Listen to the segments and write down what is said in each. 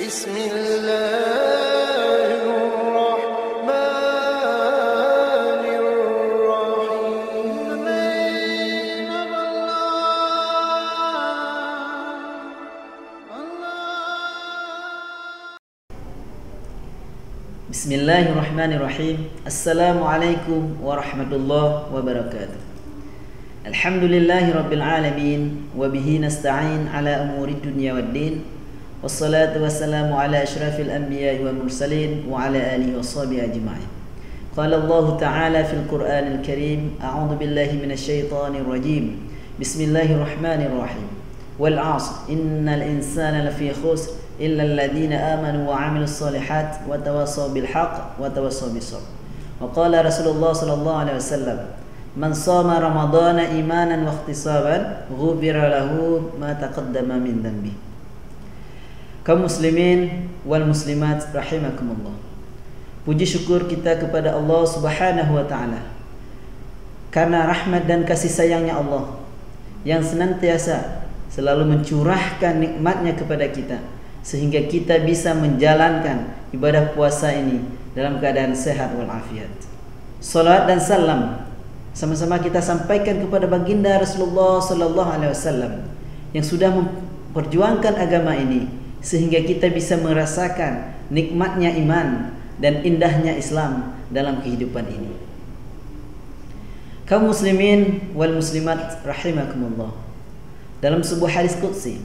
بسم الله الرحمن الرحيم. Bismillahirrahmanirrahim. Assalamualaikum warahmatullahi wabarakatuh. Alhamdulillahi rabbil alamin. Wabihi nasta'in ala umuri dunya waddin. Wassalatu wassalamu ala ashrafil anbiya'i wal mursalin wa ala alihi wa sahbihi ajma'in. Qala Allah ta'ala fil Qur'anil Karim, a'udzu billahi minasy syaithanir rajim. Bismillahirrahmanirrahim. Wal 'asr, innal insana lafi khusr illa alladhina amanu wa 'amilus shalihat wa tawassaw bil haqq wa tawassaw bis sabr. Wa qala Rasulullah sallallahu alaihi wasallam, man shama ramadhana imanan wa ihtisaban ghufira lahu ma taqaddama min dhanbi. Kaum muslimin wal muslimat rahimakumullah. Puji syukur kita kepada Allah Subhanahu wa taala karena rahmat dan kasih sayangnya Allah yang senantiasa selalu mencurahkan nikmatnya kepada kita sehingga kita bisa menjalankan ibadah puasa ini dalam keadaan sehat walafiat. Salawat dan salam sama-sama kita sampaikan kepada baginda Rasulullah sallallahu alaihi wasallam yang sudah memperjuangkan agama ini sehingga kita bisa merasakan nikmatnya iman dan indahnya Islam dalam kehidupan ini. Kaum muslimin wal muslimat rahimakumullah. Dalam sebuah hadis qudsi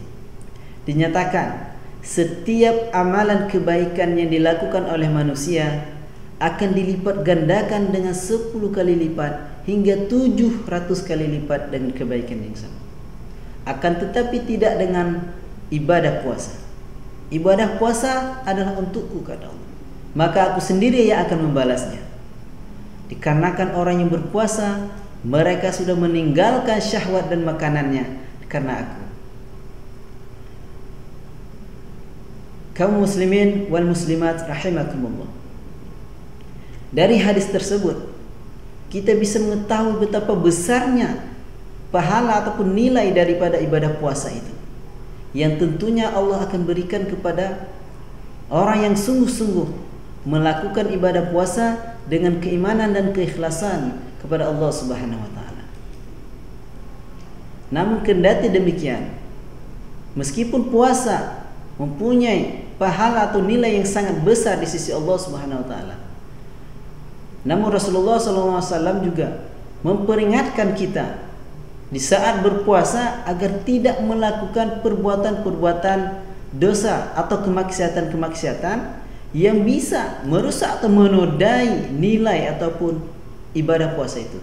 dinyatakan setiap amalan kebaikan yang dilakukan oleh manusia akan dilipat gandakan dengan 10 kali lipat hingga 700 kali lipat dengan kebaikan yang sama. Akan tetapi tidak dengan ibadah puasa. Ibadah puasa adalah untukku, kata Allah, maka aku sendiri yang akan membalasnya. Dikarenakan orang yang berpuasa mereka sudah meninggalkan syahwat dan makanannya karena aku. Kaum muslimin wal muslimat rahimakumullah. Dari hadis tersebut kita bisa mengetahui betapa besarnya pahala ataupun nilai daripada ibadah puasa itu, yang tentunya Allah akan berikan kepada orang yang sungguh-sungguh melakukan ibadah puasa dengan keimanan dan keikhlasan kepada Allah Subhanahu wa taala. Namun kendati demikian, meskipun puasa mempunyai pahala atau nilai yang sangat besar di sisi Allah Subhanahu wa taala, namun Rasulullah SAW juga memperingatkan kita di saat berpuasa agar tidak melakukan perbuatan-perbuatan dosa atau kemaksiatan-kemaksiatan yang bisa merusak atau menodai nilai ataupun ibadah puasa itu.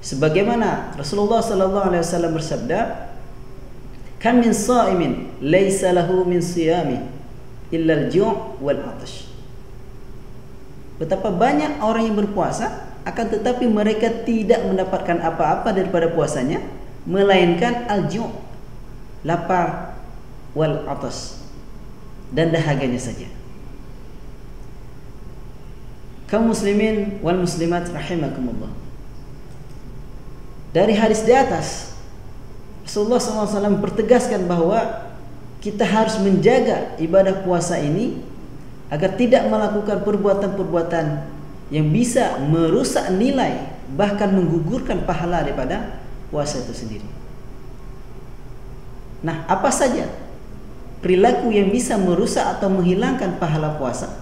Sebagaimana Rasulullah SAW bersabda, "Kam min sha'imin laisa lahu min siyami illa al-ju' wal 'atash." Betapa banyak orang yang berpuasa akan tetapi mereka tidak mendapatkan apa-apa daripada puasanya melainkan al-ju', lapar, wal 'atash, dan dahaganya saja. Kaum muslimin wal muslimat rahimakumullah. Dari hadis di atas Rasulullah SAW mempertegaskan bahwa kita harus menjaga ibadah puasa ini agar tidak melakukan perbuatan-perbuatan yang bisa merusak nilai bahkan menggugurkan pahala daripada puasa itu sendiri. Nah, apa saja perilaku yang bisa merusak atau menghilangkan pahala puasa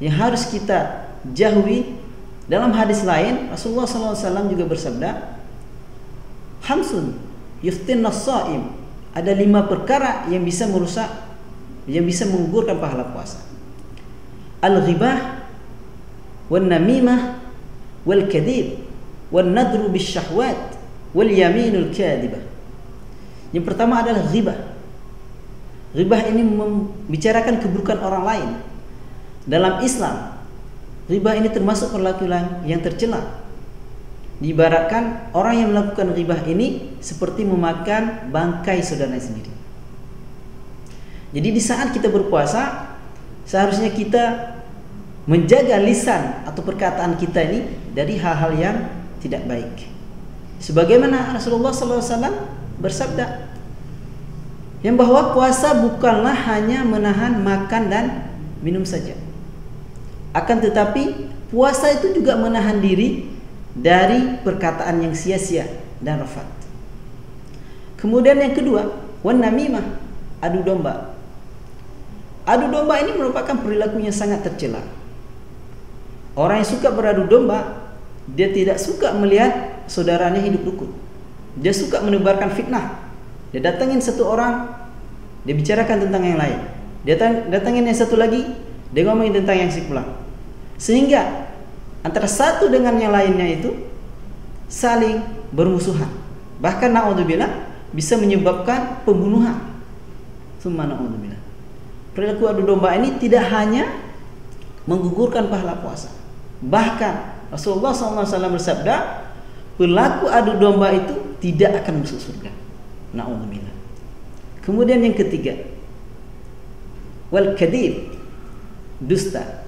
yang harus kita jauhi? Dalam hadis lain Rasulullah SAW juga bersabda, "Hamsun yuftinna shaim." Ada 5 perkara yang bisa merusak, yang bisa menggugurkan pahala puasa. Al-ghibah wal namimah wal kadhib wal nadru bisyahwat wal yaminul kadhibah. Yang pertama adalah ghibah. Ghibah ini membicarakan keburukan orang lain. Dalam Islam, ghibah ini termasuk perlakuan yang tercela. Diibaratkan orang yang melakukan ghibah ini seperti memakan bangkai saudara sendiri. Jadi di saat kita berpuasa seharusnya kita menjaga lisan atau perkataan kita ini dari hal-hal yang tidak baik. Sebagaimana Rasulullah SAW bersabda, Yang bahwa puasa bukanlah hanya menahan makan dan minum saja. Akan tetapi puasa itu juga menahan diri dari perkataan yang sia-sia dan rafat. Kemudian yang kedua, wan namimah, adu domba. Adu domba ini merupakan perilaku yang sangat tercela. Orang yang suka beradu domba, dia tidak suka melihat saudaranya hidup rukun. Dia suka menebarkan fitnah. Dia datangin satu orang, dia bicarakan tentang yang lain. Dia datangin yang satu lagi, dia ngomongin tentang yang si pulang. Sehingga antara satu dengan yang lainnya itu saling bermusuhan. Bahkan na'udzubillah bisa menyebabkan pembunuhan. Summa na'udzubillah. Perilaku adu domba ini tidak hanya menggugurkan pahala puasa. Bahkan Rasulullah SAW bersabda, pelaku adu domba itu tidak akan masuk surga. Na'udzubillah. Kemudian yang ketiga, wal kadhib, dusta,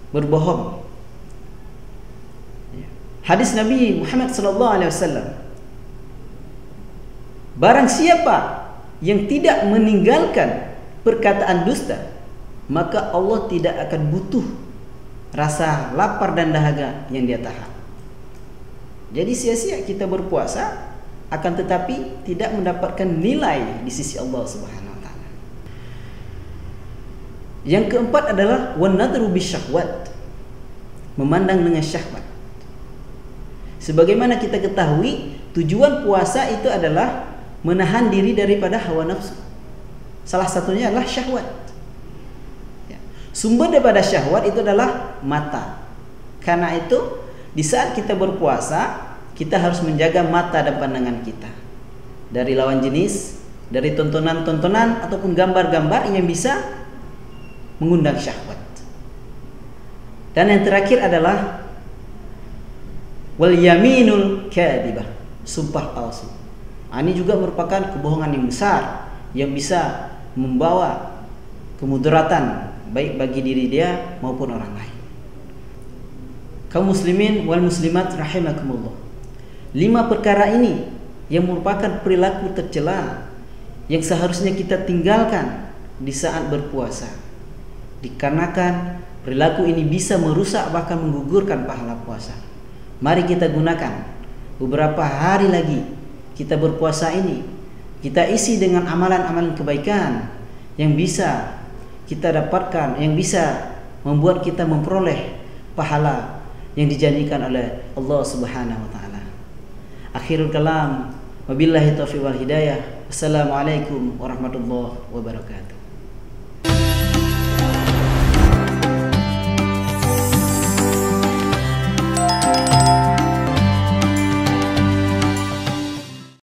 berbohong. Hadis Nabi Muhammad SAW, barang siapa yang tidak meninggalkan perkataan dusta, maka Allah tidak akan butuh rasa lapar dan dahaga yang dia tahan. Jadi sia-sia kita berpuasa, akan tetapi tidak mendapatkan nilai di sisi Allah Subhanahu wa taala. Yang keempat adalah wan nadru bisyahwat, memandang dengan syahwat. Sebagaimana kita ketahui, tujuan puasa itu adalah menahan diri daripada hawa nafsu. Salah satunya adalah syahwat. Sumber daripada syahwat itu adalah mata. Karena itu di saat kita berpuasa, kita harus menjaga mata dan pandangan kita dari lawan jenis, dari tontonan-tontonan ataupun gambar-gambar yang bisa mengundang syahwat. Dan yang terakhir adalah wal yaminul kadhibah, sumpah palsu. Ini juga merupakan kebohongan yang besar yang bisa membawa kemudaratan baik bagi diri dia maupun orang lain. Kaum muslimin wal muslimat rahimakumullah. 5 perkara ini yang merupakan perilaku tercela yang seharusnya kita tinggalkan di saat berpuasa. Dikarenakan perilaku ini bisa merusak bahkan menggugurkan pahala puasa. Mari kita gunakan beberapa hari lagi kita berpuasa ini, kita isi dengan amalan-amalan kebaikan yang bisa kita dapatkan, yang bisa membuat kita memperoleh pahala yang dijanjikan oleh Allah Subhanahu wa taala. Akhirul kalam, wabillahi taufiq wal hidayah. Assalamualaikum warahmatullahi wabarakatuh.